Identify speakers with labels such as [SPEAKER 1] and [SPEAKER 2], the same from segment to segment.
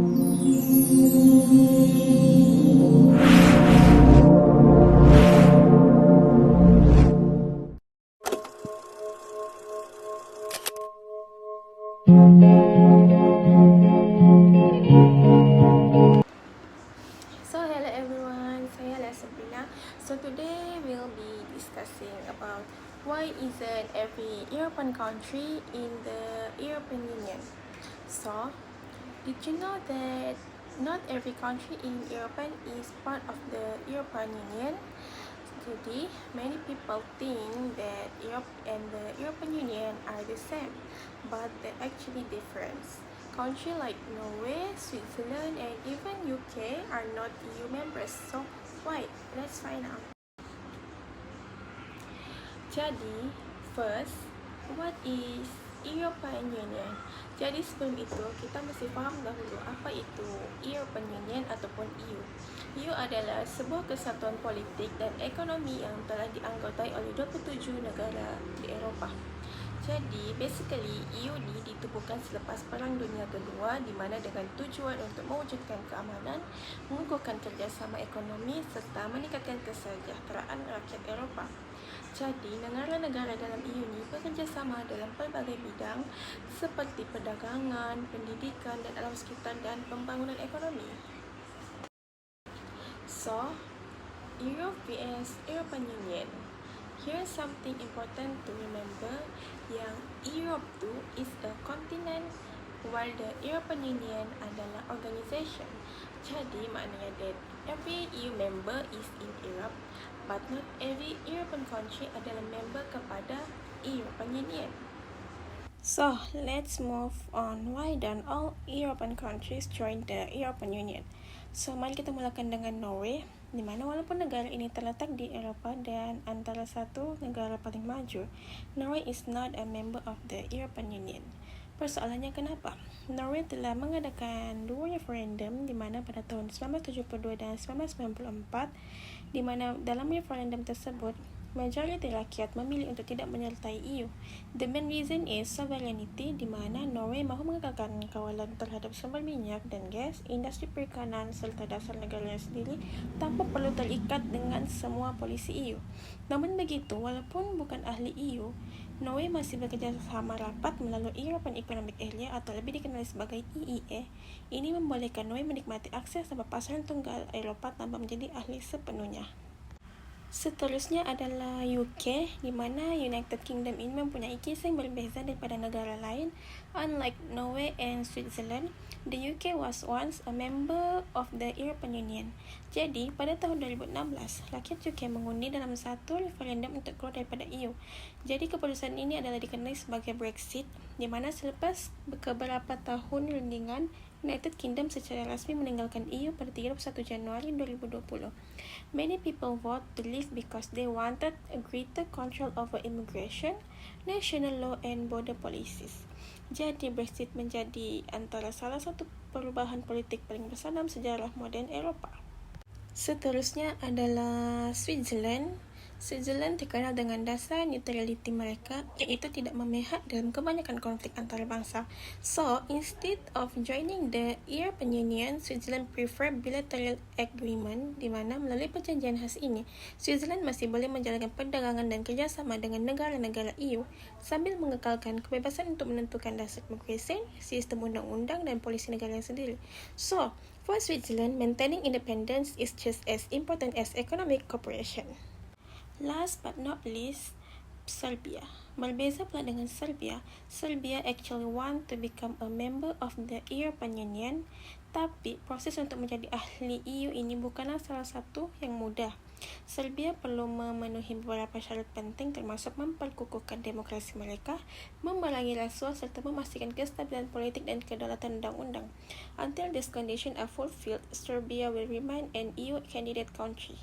[SPEAKER 1] So hello everyone, saya Sabrina. So today we'll be discussing about why isn't every European country in the European Union. So, did you know that not every country in Europe is part of the European Union? Jadi, many people think that Europe and the European Union are the same, but they're actually different. Countries like Norway, Switzerland, and even UK are not EU members. So, why? Let's find out. Jadi, first, what is European Union? Jadi sebelum itu, kita mesti faham dahulu apa itu European Union ataupun EU. EU adalah sebuah kesatuan politik dan ekonomi yang telah dianggotai oleh 27 negara di Eropah. Jadi, basically, EU ni ditubuhkan selepas Perang Dunia Kedua di mana dengan tujuan untuk mewujudkan keamanan, mengukuhkan kerjasama ekonomi serta meningkatkan kesejahteraan rakyat Eropah. Jadi, negara-negara dalam EU ni bekerjasama dalam pelbagai bidang seperti perdagangan, pendidikan dan alam sekitar dan pembangunan ekonomi. So, Europe vs European Union. Here's something important to remember, yang Europe tu is a continent while the European Union adalah organisation. Jadi maknanya that every EU member is in Europe, but not every European country adalah member kepada European Union. So, let's move on. Why don't all European countries join the European Union? So, mari kita mulakan dengan Norway, di mana walaupun negara ini terletak di Eropah dan antara satu negara paling maju, Norway is not a member of the European Union. Persoalannya kenapa? Norway telah mengadakan dua referendum di mana pada tahun 1972 dan 1994, di mana dalam referendum tersebut majoriti rakyat memilih untuk tidak menyertai EU. The main reason is sovereignty, di mana Norway mahu mengekalkan kawalan terhadap sumber minyak dan gas, industri perikanan serta dasar negaranya sendiri tanpa perlu terikat dengan semua polisi EU. Namun begitu, walaupun bukan ahli EU, Norway masih bekerjasama rapat melalui European Economic Area atau lebih dikenal sebagai EEA. Ini membolehkan Norway menikmati akses tanpa pasaran tunggal Eropah tanpa menjadi ahli sepenuhnya. Seterusnya adalah UK, di mana United Kingdom ini mempunyai kisah yang berbeza daripada negara lain. Unlike Norway and Switzerland, the UK was once a member of the European Union. Jadi, pada tahun 2016, rakyat UK mengundi dalam satu referendum untuk keluar daripada EU. Jadi, keputusan ini adalah dikenali sebagai Brexit, di mana selepas beberapa tahun rundingan, United Kingdom secara rasmi meninggalkan EU pada 31 Januari 2020. Many people vote to leave because they wanted a greater control over immigration, national law and border policies. Jadi Brexit menjadi antara salah satu perubahan politik paling besar dalam sejarah moden Eropah. Seterusnya adalah Switzerland. Switzerland terkenal dengan dasar neutrality mereka, iaitu tidak memihak dalam kebanyakan konflik antarabangsa. So, instead of joining the European Union, Switzerland prefer bilateral agreement, di mana melalui perjanjian khas ini, Switzerland masih boleh menjalankan perdagangan dan kerjasama dengan negara-negara EU sambil mengekalkan kebebasan untuk menentukan dasar demokrasi, sistem undang-undang dan polisi negara sendiri. So, for Switzerland, maintaining independence is just as important as economic cooperation. Last but not least, Serbia. Berbeza pula dengan Serbia, Serbia actually want to become a member of the European Union, tapi proses untuk menjadi ahli EU ini bukanlah salah satu yang mudah. Serbia perlu memenuhi beberapa syarat penting termasuk memperkukuhkan demokrasi mereka, memerangi rasuah serta memastikan kestabilan politik dan kedaulatan undang-undang. Until these conditions are fulfilled, Serbia will remain an EU candidate country.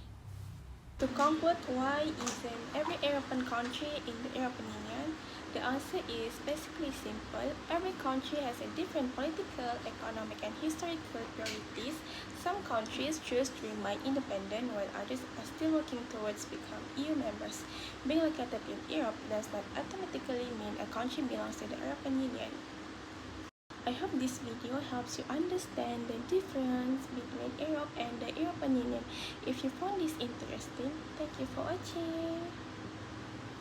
[SPEAKER 1] To conclude, why isn't every European country in the European Union? The answer is basically simple. Every country has a different political, economic, and historical priorities. Some countries choose to remain independent, while others are still working towards becoming EU members. Being located in Europe does not automatically mean a country belongs to the European Union. I hope this video helps you understand the difference between Europe and the European Union. If you found this interesting, thank you for watching.